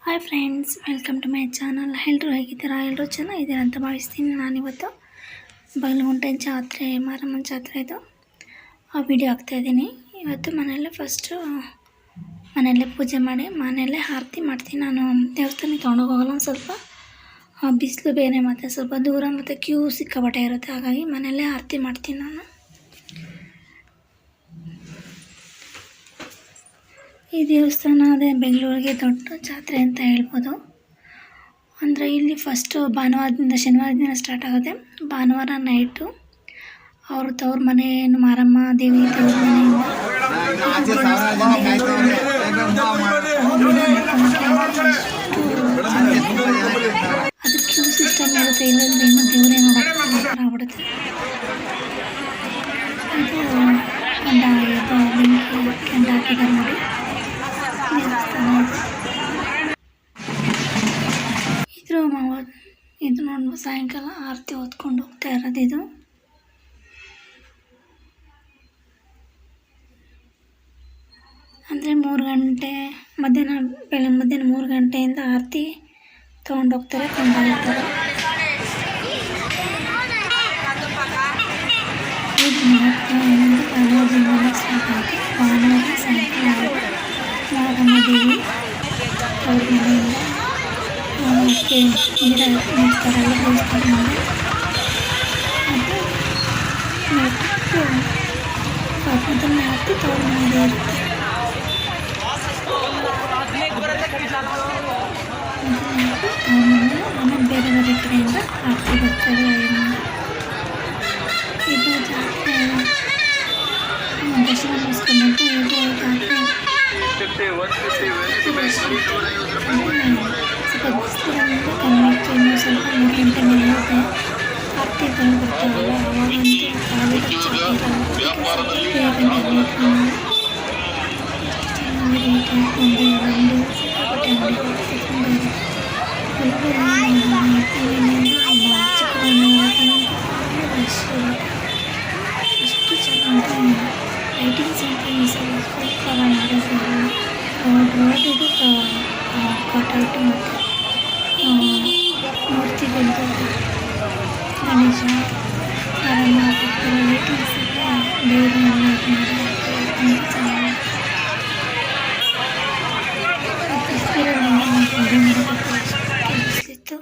Hi friends, welcome to my channel. ಎಲ್ಲರೂ ಹೇಗಿದ್ದೀರಾ? ಎಲ್ಲರೂ ಚೆನ್ನಾಗಿದ್ದೀರಾ ಅಂತ ಭಾವಿಸ್ತೀನಿ. ನಾನಿವತ್ತು ಬಗಲಗುಂಟೆ ಜಾತ್ರೆ, ಮಾರಮ್ಮನ ಜಾತ್ರೆ ಇದು ಆ ವಿಡಿಯೋ ಹಾಕ್ತಾಯಿದ್ದೀನಿ. ಇವತ್ತು ಮನೆಯಲ್ಲೇ ಪೂಜೆ ಮಾಡಿ ಮನೆಯಲ್ಲೇ ಆರತಿ ಮಾಡ್ತೀನಿ. ನಾನು ದೇವಸ್ಥಾನಕ್ಕೆ ತೊಗೊಂಡೋಗಲ್ಲ. ಒಂದು ಸ್ವಲ್ಪ ಬಿಸಿಲು ಬೇರೆ ಮತ್ತು ಸ್ವಲ್ಪ ದೂರ ಮತ್ತು ಕ್ಯೂ ಸಿಕ್ಕಾಪಟ್ಟೆ ಇರುತ್ತೆ. ಹಾಗಾಗಿ ಮನೆಯಲ್ಲೇ ಆರತಿ ಮಾಡ್ತೀನಿ ನಾನು. ಈ ದೇವಸ್ಥಾನ ಅದೇ ಬೆಂಗಳೂರಿಗೆ ದೊಡ್ಡ ಜಾತ್ರೆ ಅಂತ ಹೇಳ್ಬೋದು. ಅಂದರೆ ಇಲ್ಲಿ ಫಸ್ಟು ಭಾನುವಾರದಿಂದ ಶನಿವಾರ ದಿನ ಸ್ಟಾರ್ಟ್ ಆಗುತ್ತೆ. ಭಾನುವಾರ ನೈಟು ಅವ್ರ ತವ್ರ ಮನೆ ಮಾರಮ್ಮ ದೇವಿ ತವ್ರ ಮನೆಯಿಂದ ಅದು ಕ್ಯೂ ಸಿಸ್ಟಮ್ ಇರುತ್ತೆ. ಇಲ್ಲಂದ್ರೆ ಇನ್ನೂ ದೇವರೇ ನೋಡೋಕೆ ಆಗ್ಬಿಡುತ್ತೆ. ಇದು ಕೆಂಡ ಹಾಕಿದ್ದಾರೆ ನೋಡಿ. ಇದು ನೋಡಿ ಸಾಯಂಕಾಲ ಆರತಿ ಹೊತ್ಕೊಂಡು ಹೋಗ್ತಾ ಇರೋದು. ಇದು ಅಂದರೆ 3 ಗಂಟೆ ಮಧ್ಯಾಹ್ನ 3 ಗಂಟೆಯಿಂದ ಆರತಿ ತೊಗೊಂಡೋಗ್ತಾರೆ, ಕೊಂಡೋಗ್ತಾರೆ. ಭಾನುವಾರ ಸಾಯಂಕಾಲ ಮಾರಮ್ಮ ದೇವಿ ಅವ್ರ ಮನೆಯಿಂದ ಮತ್ತೆ ನೀರ ಮುಗಿಸ್ತಾರಲ್ಲ ದೇವಸ್ಥಾನ ಮೇಲೆ ಅದು ಮೊದಲನೇ ಆರತಿ ತವ್ರ ಮನೆಯದೇ ಇರುತ್ತೆ. ಆಮೇಲೆ ಬೇರೆ ಬೇರೆ ಕಡೆಯಿಂದ ಆರತಿ ಬರ್ತಾರೆ. ಇದು ಜಾತ್ರೆ ದರ್ಶನ ಮುಗಿಸ್ಕೊಂಡ್ಬಿಟ್ಟು ಇದು ಜಾತ್ರೆ ಸ್ವಲ್ಪ ಬಿಸಿಲಿರೋದ್ರಿಂದ ಕಮ್ಮಿ ಇತ್ತು. ಇನ್ನೂ ಸ್ವಲ್ಪ 3 ಗಂಟೆ ಮೇಲೆ ಆರತಿ ಬಂದು ಬರ್ತಾವಲ್ಲ, ಅವಾಗಂತೂ ಕಾಲು ಸಿಕ್ಕಾಪಟ್ಟೆ ಅಷ್ಟು ಚೆನ್ನಾಗಿ ಲೈಟಿಂಗ್ಸ್ ಅಂತ ಈ ಸಲ ಸೂಪರ್ ಮಾಡಿದ್ದಾರೆ. ರೋಡಿದು ಕಟೌಟು ಮತ್ತು ಮೂರ್ತಿಗಳದ್ದು ಗಣೇಶ ಅವರೆಲ್ಲ ಹಾಕಿರ್ತಾರೆ. ಲೈಟಿಂಗ್ಸ್ ಎಲ್ಲ ದೇವರನ್ನೆಲ್ಲ ತುಂಬ ಚೆನ್ನಾಗಿ ಬಿಸಿಲಿತ್ತು.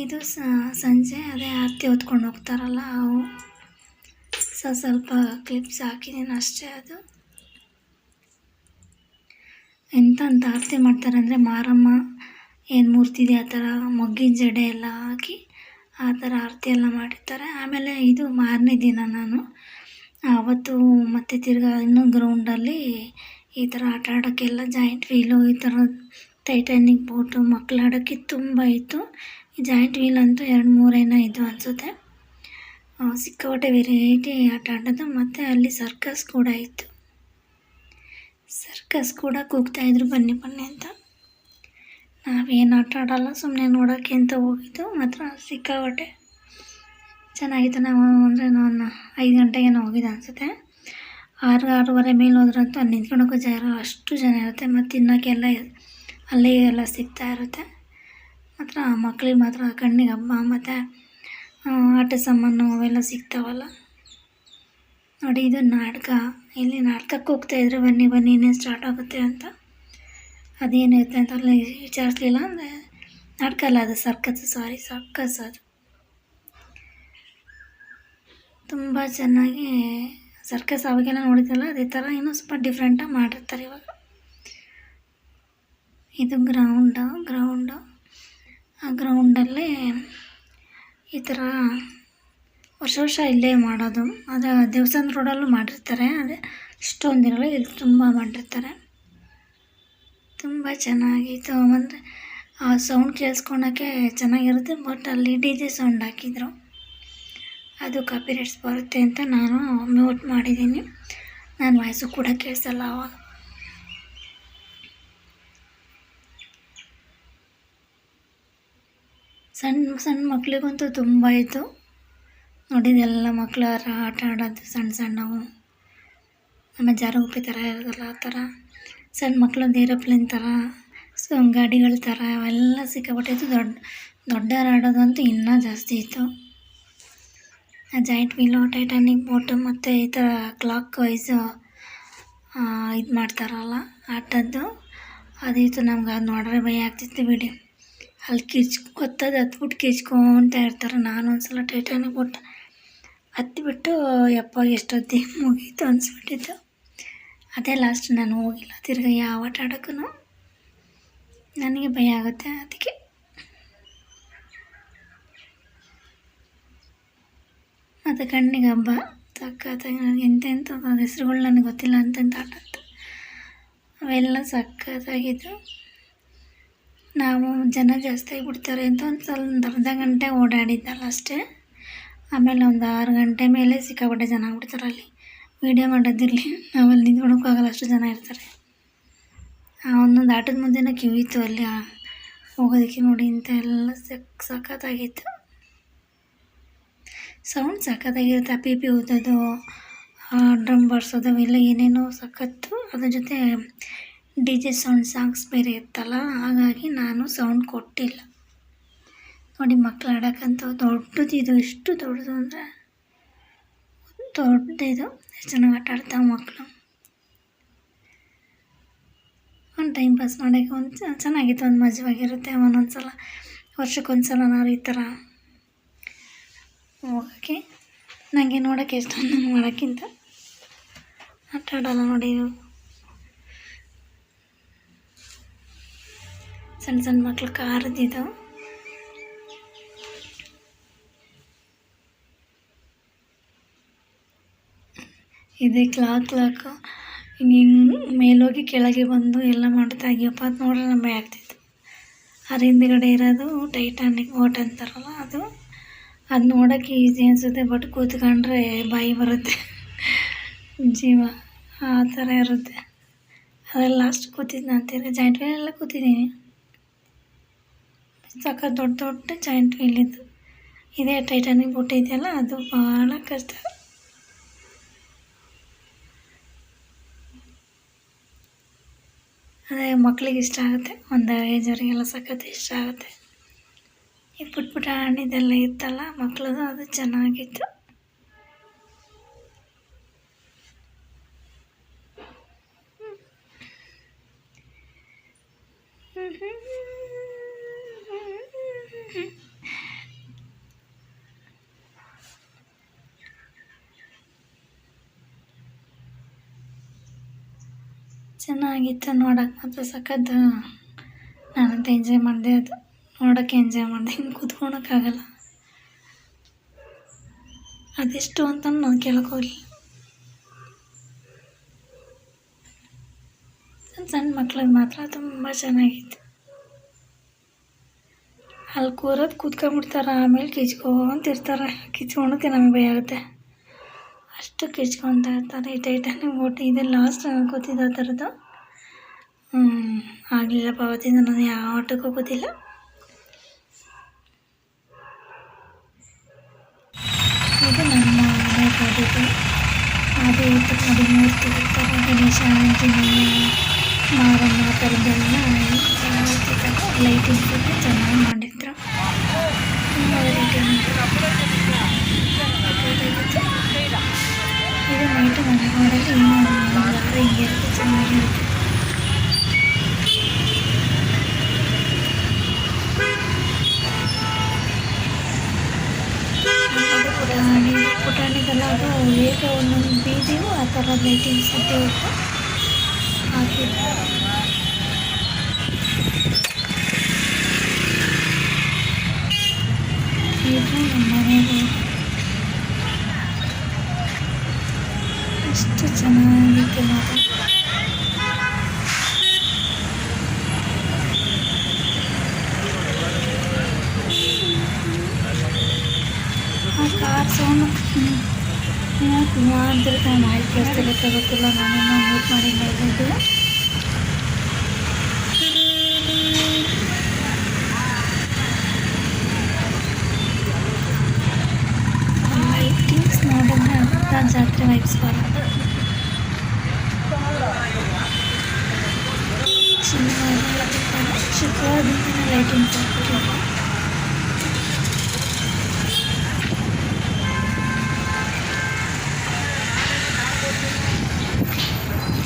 ಇದು ಸಂಜೆ ಅದೇ ಆರತಿ ಹೊತ್ಕೊಂಡು ಹೋಗ್ತಾರಲ್ಲ, ಅವು ಸ್ವಲ್ಪ ಕ್ಲಿಪ್ಸ್ ಹಾಕಿದ್ದೀನಿ ಅಷ್ಟೇ. ಅದು ಎಂತ ಆರತಿ ಮಾಡ್ತಾರೆ ಅಂದರೆ ಮಾರಮ್ಮ ಏನು ಮೂರ್ತಿ ಇದೆ ಆ ಥರ ಮೊಗ್ಗಿನ ಜಡೆ ಎಲ್ಲ ಹಾಕಿ ಆ ಥರ ಆರತಿ ಎಲ್ಲ ಮಾಡಿರ್ತಾರೆ. ಆಮೇಲೆ ಇದು ಮಾರನೇ ದಿನ ನಾನು ಆವತ್ತು ಮತ್ತೆ ತಿರ್ಗಾ ಇನ್ನೂ ಗ್ರೌಂಡಲ್ಲಿ ಈ ಥರ ಆಟ ಆಡೋಕ್ಕೆಲ್ಲ ಜಾಯಿಂಟ್ ವೀಲು, ಈ ಥರ ಟೈಟಾನಿಕ್ ಬೋಟು ಮಕ್ಕಳು ಆಡೋಕ್ಕೆ ತುಂಬ ಇತ್ತು. ಈ ಜಾಯಿಂಟ್ ವೀಲ್ ಅಂತೂ 2-3 ಏನೋ ಇದು ಅನಿಸುತ್ತೆ. ಸಿಕ್ಕಾಪಟ್ಟೆ ವೆರೈಟಿ ಆಟ ಆಡೋದು. ಮತ್ತು ಅಲ್ಲಿ ಸರ್ಕಸ್ ಕೂಡ ಇತ್ತು. ಸರ್ಕಸ್ ಕೂಡ ಕೂಗ್ತಾಯಿದ್ರು ಬನ್ನಿ ಬನ್ನಿ ಅಂತ. ನಾವೇನು ಆಟ ಆಡೋಲ್ಲ, ಸುಮ್ಮನೆ ನೋಡೋಕ್ಕೆ ಅಂತ ಹೋಗಿದ್ದು. ಮಾತ್ರ ಸಿಕ್ಕಾಪಟ್ಟೆ ಚೆನ್ನಾಗಿತ್ತು. ನಾವು 5 ಗಂಟೆಗೇನೋ ಹೋಗಿದ್ದು ಅನಿಸುತ್ತೆ. 6-6:30 ಮೇಲೆ ಹೋದ್ರಂತೂ ಅಲ್ಲಿ ನಿಂತ್ಕೊಳ್ಳೋಕ್ಕೂ ಜಾಗ ಇರೋಲ್ಲ, ಅಷ್ಟು ಜನ ಇರುತ್ತೆ. ಮತ್ತು ತಿನ್ನೋಕ್ಕೆಲ್ಲ ಅಲ್ಲೇ ಎಲ್ಲ ಸಿಗ್ತಾ ಇರುತ್ತೆ. ಮಾತ್ರ ಮಕ್ಕಳಿಗೆ ಮಾತ್ರ ಕಣ್ಣಿಗೆ ಹಬ್ಬ. ಮತ್ತು ಆಟ ಸಾಮಾನು ಅವೆಲ್ಲ ಸಿಗ್ತಾವಲ್ಲ ನೋಡಿ. ಇದು ನಾಟಕ. ಇಲ್ಲಿ ನಾಟಕಕ್ಕೆ ಹೋಗ್ತಾಯಿದ್ರು, ಬನ್ನಿ ಬನ್ನಿ ಇನ್ನೇನು ಸ್ಟಾರ್ಟ್ ಆಗುತ್ತೆ ಅಂತ. ಅದೇನಿರುತ್ತೆ ಅಂತ ಅಲ್ಲಿ ವಿಚಾರಿಸ್ಲಿಲ್ಲ. ಅಂದರೆ ನಾಟಕ ಅಲ್ಲ, ಅದು ಸರ್ಕಸ್. ಅದು ತುಂಬ ಚೆನ್ನಾಗಿ ಸರ್ಕಸ್ ಅವಾಗೆಲ್ಲ ನೋಡಿದ್ವಲ್ಲ, ಅದೇ ಥರ ಇನ್ನೂ ಸ್ವಲ್ಪ ಡಿಫ್ರೆಂಟಾಗಿ ಮಾಡಿರ್ತಾರೆ ಇವಾಗ. ಇದು ಗ್ರೌಂಡು. ಆ ಗ್ರೌಂಡಲ್ಲಿ ಈ ಥರ ವರ್ಷ ಇಲ್ಲೇ ಮಾಡೋದು. ಅದು ದೇವಸ್ಥಾನ ರೋಡಲ್ಲೂ ಮಾಡಿರ್ತಾರೆ, ಅದೇ ಇಷ್ಟೊಂದಿರಲ್ಲ, ಇಲ್ಲಿ ತುಂಬ ಮಾಡಿರ್ತಾರೆ. ತುಂಬ ಚೆನ್ನಾಗಿತ್ತು. ಅಂದರೆ ಆ ಸೌಂಡ್ ಕೇಳಿಸ್ಕೊಳಕ್ಕೆ ಚೆನ್ನಾಗಿರುತ್ತೆ. ಬಟ್ ಅಲ್ಲಿ DJ ಸೌಂಡ್ ಹಾಕಿದ್ರು, ಅದು ಕಾಪಿರೈಟ್ಸ್ ಬರುತ್ತೆ ಅಂತ ನಾನು ಮ್ಯೂಟ್ ಮಾಡಿದ್ದೀನಿ. ನನ್ನ ವಾಯ್ಸು ಕೂಡ ಕೇಳಿಸಲ್ಲ ಆವಾಗ. ಸಣ್ಣ ಮಕ್ಕಳಿಗಂತೂ ತುಂಬ ಇತ್ತು. ನೋಡಿದ್ದೆಲ್ಲ ಮಕ್ಕಳು ಆಟ ಆಡೋದು ಸಣ್ಣವು. ಆಮೇಲೆ ಜಾರುಗುಪ್ಪೆ ಥರ ಇರೋದಲ್ಲ ಆ ಥರ ಸಣ್ಣ ಮಕ್ಳದ್ದು ಏರೋಪ್ಲೇನ್ ಥರ ಗಾಡಿಗಳ ಥರ ಅವೆಲ್ಲ ಸಿಕ್ಕಾಪಟ್ಟಿತ್ತು. ದೊಡ್ಡವ್ರು ಆಡೋದಂತೂ ಇನ್ನೂ ಜಾಸ್ತಿ ಇತ್ತು. ಜಾಯಿಂಟ್ ವೀಲು, ಟೈಟಾನಿಕ್ ಬೋಟು ಮತ್ತು ಈ ಥರ ಕ್ಲಾಕ್ ವೈಸು ಇದು ಮಾಡ್ತಾರಲ್ಲ ಆಟದ್ದು ಅದಿತ್ತು. ನಮ್ಗೆ ಅದು ನೋಡ್ರೆ ಭಯ ಆಗ್ತಿತ್ತು ಬಿಡಿ. ಅಲ್ಲಿ ಹತ್ಬಿಟ್ಟು ಕಿರ್ಚ್ಕೊತಾ ಇರ್ತಾರೆ. ನಾನು ಒಂದ್ಸಲ ಟೈಟಾನಿಕ್ ಬೋಟ್ ಹತ್ತಿಬಿಟ್ಟು ಯಪ್ಪ ಎಷ್ಟೊತ್ತಿ ಮುಗೀತು ಅನಿಸ್ಬಿಟ್ಟಿತ್ತು. ಅದೇ ಲಾಸ್ಟ್, ನಾನು ಹೋಗಿಲ್ಲ ತಿರ್ಗಿ ಯಾವ ಆಟ ಆಡೋಕ್ಕೂ. ನನಗೆ ಭಯ ಆಗುತ್ತೆ ಅದಕ್ಕೆ. ಮತ್ತು ಕಣ್ಣಿಗೆ ಹಬ್ಬ ಸಖತ್ತಾಗಿ ನನಗೆ ಎಂತೆಂಥದ್ದು ಅದು ಹೆಸ್ರುಗಳು ನನಗೆ ಗೊತ್ತಿಲ್ಲ ಅಂತಂತ ಆಟ ಅಂತ ಅವೆಲ್ಲ ಸಖತ್ತಾಗಿದ್ದು. ನಾವು ಜನ ಜಾಸ್ತಿ ಆಗಿಬಿಡ್ತಾರೆ ಅಂತ ಒಂದು ಅರ್ಧ ಗಂಟೆ ಓಡಾಡಿದ್ದಲ್ಲ ಅಷ್ಟೇ. ಆಮೇಲೆ ಒಂದು 6 ಗಂಟೆ ಮೇಲೆ ಸಿಕ್ಕಾಪಟ್ಟೆ ಜನ ಆಗ್ಬಿಡ್ತಾರೆ. ಅಲ್ಲಿ ವೀಡಿಯೋ ಮಾಡೋದಿರಲಿ, ನಾವಲ್ಲಿ ನಿಂತ್ಕೊಳಕ್ಕಾಗಲ್ಲ, ಅಷ್ಟು ಜನ ಇರ್ತಾರೆ. ಒಂದೊಂದು ಆಟದ ಮುಂದೆನೂ ಕ್ಯೂ ಇತ್ತು ಅಲ್ಲಿ ಹೋಗೋದಕ್ಕೆ. ನೋಡಿ ಇಂಥ ಎಲ್ಲ ಸಖತ್ತಾಗಿತ್ತು. ಸೌಂಡ್ ಸಖತ್ತಾಗಿರುತ್ತೆ. ಪಿ ಊದೋದು, ಡ್ರಮ್ ಬಾರಿಸೋದು ಅವೆಲ್ಲ ಏನೇನೋ ಸಖತ್ತು. ಅದ್ರ ಜೊತೆ DJ ಸೌಂಡ್ ಸಾಂಗ್ಸ್ ಬೇರೆ ಇತ್ತಲ್ಲ, ಹಾಗಾಗಿ ನಾನು ಸೌಂಡ್ ಕೊಟ್ಟಿಲ್ಲ. ನೋಡಿ ಮಕ್ಳು ಆಡೋಕ್ಕಂತೂ ದೊಡ್ಡದಿದು, ಎಷ್ಟು ದೊಡ್ಡದು ಅಂದರೆ ದೊಡ್ಡದಿದು. ಎಷ್ಟು ಚೆನ್ನಾಗಿ ಆಟ ಆಡ್ತಾವೆ ಮಕ್ಕಳು. ಒಂದು ಟೈಮ್ ಪಾಸ್ ಮಾಡೋಕ್ಕೆ ಒಂದು ಚೆನ್ನಾಗಿತ್ತು, ಒಂದು ಮಜವಾಗಿರುತ್ತೆ. ಒಂದೊಂದು ಸಲ ವರ್ಷಕ್ಕೊಂದು ನಾವು ಈ ಥರ ಹೋಗೋಕ್ಕೆ ನನಗೆ ನೋಡೋಕ್ಕೆ ಇಷ್ಟ. ನಾನು ಮಾಡೋಕ್ಕಿಂತ ಆಟ ಆಡೋಲ್ಲ ನೋಡಿ. ಸಣ್ಣ ಸಣ್ಣ ಮಕ್ಳು ಕಾರದಿದ್ದು. ಇದೇ ಕ್ಲಾಕು ಹಿಂಗೆ ಮೇಲೋಗಿ ಕೆಳಗೆ ಬಂದು ಎಲ್ಲ ಮಾಡ್ತಾ ಇದೆಯಪ್ಪ. ಅದು ನೋಡ್ರೆ ನಮಗೆ ಭಯ ಆಗ್ತಿತ್ತು. ಅದ್ರ ಹಿಂದುಗಡೆ ಇರೋದು ಟೈಟಾನಿಕ್ ಬೋಟ್ ಅಂತಾರಲ್ಲ, ಅದು ನೋಡೋಕ್ಕೆ ಈಸಿ ಅನಿಸುತ್ತೆ. ಬಟ್ ಕೂತ್ಕೊಂಡ್ರೆ ಬಾಯಿ ಬರುತ್ತೆ, ಜೀವ ಆ ಥರ ಇರುತ್ತೆ. ಅದರಲ್ಲಿ ಲಾಸ್ಟ್ ಕೂತಿದ್ದು ನಾನು. ತಿರ್ಗಿ ಜಾಯಿಂಟ್ ವೀಲೆಲ್ಲ ಕೂತಿದ್ದೀನಿ. ಸಖತ್ ದೊಡ್ಡ ಜಾಯಿಂಟ್ ವೀಲ್ ಇದ್ದು. ಇದೇ ಟೈಟಾನಿಕ್ ಬೋಟ್ ಇದೆಯಲ್ಲ, ಅದು ಭಾಳ ಕಷ್ಟ. ಅದೇ ಮಕ್ಳಿಗೆ ಇಷ್ಟ ಆಗುತ್ತೆ, ಒಂದು ಏಜವರಿಗೆಲ್ಲ ಸಖತ್ ಇಷ್ಟ ಆಗುತ್ತೆ. ಈ ಪುಟ್ಟ ಹಣ್ಣಿದೆಲ್ಲ ಇತ್ತಲ್ಲ ಮಕ್ಳದು, ಅದು ಚೆನ್ನಾಗಿತ್ತು. ಚೆನ್ನಾಗಿತ್ತು ನೋಡೋಕೆ. ಮತ್ತು ಸಖತ್ ನಾನಂತ ಎಂಜಾಯ್ ಮಾಡಿದೆ. ಅದು ನೋಡೋಕ್ಕೆ ಎಂಜಾಯ್ ಮಾಡಿದೆ. ಹಿಂಗೆ ಕೂತ್ಕೊಳಕ್ಕಾಗಲ್ಲ. ಅದೆಷ್ಟು ಅಂತ ನಾನು ಕೇಳಕ್ಕೆ ಹೋಗಲಿಲ್ಲ. ಸಣ್ಣ ಮಕ್ಳಿಗೆ ಮಾತ್ರ ತುಂಬ ಚೆನ್ನಾಗಿತ್ತು. ಅಲ್ಲಿ ಕೂತ್ಕೊಂಡ್ಬಿಡ್ತಾರೆ. ಆಮೇಲೆ ಕಿಚ್ಕೊಂತಿರ್ತಾರೆ. ಕಿಚ್ಕೊಳಕ್ಕೆ ನಮಗೆ ಭಯ ಆಗುತ್ತೆ, ಅಷ್ಟು ಕಿಚ್ಕೊತಾ ಇರ್ತಾರೆ. ಈ ಟೈಟಾನಿಕ್ ಬೋಟ್ ಇದೆ ಲಾಸ್ಟ್ ನನಗೆ ಗೊತ್ತಿದ್ದ ಆ ಥರದ್ದು. ಆಗಲಿಲ್ಲಪ್ಪ, ಅವತ್ತಿಂದ ನಾನು ಯಾವ ಆಟಕ್ಕೂ ಗೊತ್ತಿಲ್ಲ. ಇದು ನಮ್ಮ ಮನೆ ಮಾಡಿದ್ದು. ಅದೇ ಇತ್ತು ನೋಡಿ, ಮೂರ್ತಿ ಇರ್ತಾರೆ, ಗಣೇಶ, ಆಂಜನೇಯ, ಮಾರಮ್ಮ ಆ ಥರದ್ದೆಲ್ಲ ಚೆನ್ನಾಗಿರ್ತಾರೆ. ಲೈಟಿಂಗ್ಸ್ ಚೆನ್ನಾಗಿ ಮಾಡಿದ್ರು. ತುಂಬ ವೆರೈಟಿ ಇದು ನೈಟು ಮನೆ ಮಾಡೋದು. ಇನ್ನೂ ಒಂದು ವಾರ ಹಿಂಗೆ ಇರುತ್ತೆ, ಚೆನ್ನಾಗಿರುತ್ತೆ. ಪುಟಾಣಿಗೆಲ್ಲ ಅದು ಹೇಗೆ ಒಂದೊಂದು ಬೀದಿಗೂ ಆ ಥರ ಲೈಟಿಂಗ್ಸ್ ಅಂತ ಹಾಕಿದ್ರು. ಇದು ನಮ್ಮ ಮನೆಯದು. ಎಷ್ಟು ಚೆನ್ನಾಗಿತ್ತು ನೋಡಿ. ಆ ಕಾರ್ ಸೌಂಡ್ ಮಾಡ್ತಿರ್ತ ಮಾಹಿತಿ ಕೇಳಿಸ್ತಿರುತ್ತೆ, ಗೊತ್ತಿಲ್ಲ. ನಾನೇನೋ ಮ್ಯೂಟ್ ಮಾಡಿ ನೋಡಿದ್ದು. ಲೈಟಿಂಗ್ಸ್ ನೋಡಿದ್ರೆ ಅಂತ ಜಾತ್ರೆ ವೈಬ್ಸ್ ಬರುತ್ತೆ. ಶುಕ್ರವಾರದಿಂದ ಲೈಟಿಂಗ್ಸ್ ಹಾಕ್ಬಿಟ್ಟಿಲ್ಲ.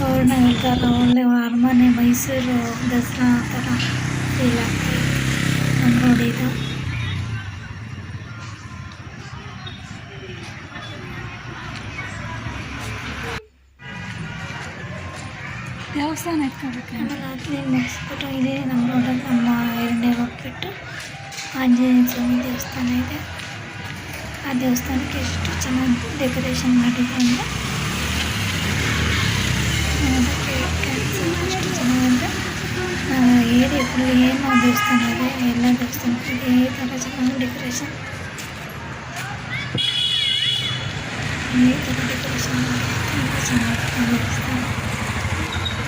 ಅವ್ರನ್ನ ಹೇಳ್ತಾರ ಒಳ್ಳೆ ಅರಮನೆ ಮೈಸೂರು ದಸರಾ ಆ ಥರ ಫೀಲ್ ಆಗ್ತಾಯಿದೆ ನಾನು ನೋಡಿದ್ದು. ದೇವಸ್ಥಾನ ಇಟ್ಕೋಬೇಕು. ಆಮೇಲೆ ಅದನ್ನೇ ಮುಗಿಸ್ಬಿಟ್ಟು ಇದೇ ನಮ್ಮ ರೋಡಲ್ಲಿ ನಮ್ಮ ಎರಡನೇ ಹೋಗ್ಬಿಟ್ಟು ಆಂಜನೇಯ ಸ್ವಾಮಿ ದೇವಸ್ಥಾನ ಇದೆ. ಆ ದೇವಸ್ಥಾನಕ್ಕೆ ಎಷ್ಟು ಚೆನ್ನಾಗಿ ಡೆಕೋರೇಷನ್ ಮಾಡಿದೆ ಅಂದರೆ ಅದಕ್ಕೆ ಎಷ್ಟು ಚೆನ್ನಾಗಂದರೆ ಏರಿಯಾ ಫುಲ್ ಏನೋ ದೇವಸ್ಥಾನ ಇದೆ, ಎಲ್ಲ ದೇವಸ್ಥಾನಕ್ಕೂ ಇದೇ ಥರ ಚೆನ್ನಾಗಿ ಡೆಕೋರೇಷನ್ ಮಾಡಿ ತುಂಬ ಚೆನ್ನಾಗಿತ್ತು ದೇವಸ್ಥಾನ.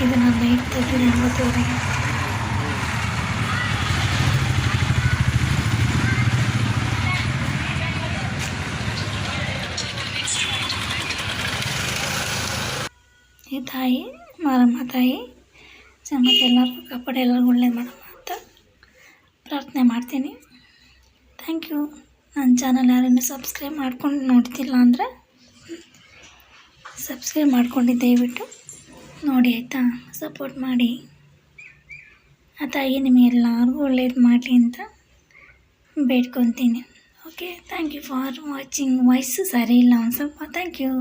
ಇದು ನಾನು ನೈಟ್ ತೆಗೆದು 9:30 ಈ ತಾಯಿ ಮಾರಮ್ಮ ತಾಯಿ ಮತ್ತು ಎಲ್ಲರಿಗೂ ಕಾಪಾಡಿ ಎಲ್ಲರಿಗೂ ಒಳ್ಳೇದು ಮಾಡಮ್ಮ ಅಂತ ಪ್ರಾರ್ಥನೆ ಮಾಡ್ತೀನಿ. Thank you. ನನ್ನ ಚಾನಲ್ ಯಾರನ್ನೂ ಸಬ್ಸ್ಕ್ರೈಬ್ ಮಾಡ್ಕೊಂಡು ನೋಡ್ತಿಲ್ಲ ಅಂದರೆ ಸಬ್ಸ್ಕ್ರೈಬ್ ಮಾಡ್ಕೊಂಡು ದಯವಿಟ್ಟು ನೋಡಿ ಆಯಿತಾ, ಸಪೋರ್ಟ್ ಮಾಡಿ. ಆ ತಾಯಿ ನಿಮಗೆಲ್ಲರಿಗೂ ಒಳ್ಳೇದು ಮಾಡಲಿ ಅಂತ ಬೇಡ್ಕೊತೀನಿ. Okay, thank you for watching. Voice ಸರಿ ಇಲ್ಲ ಒಂದು ಸ್ವಲ್ಪ. Thank you.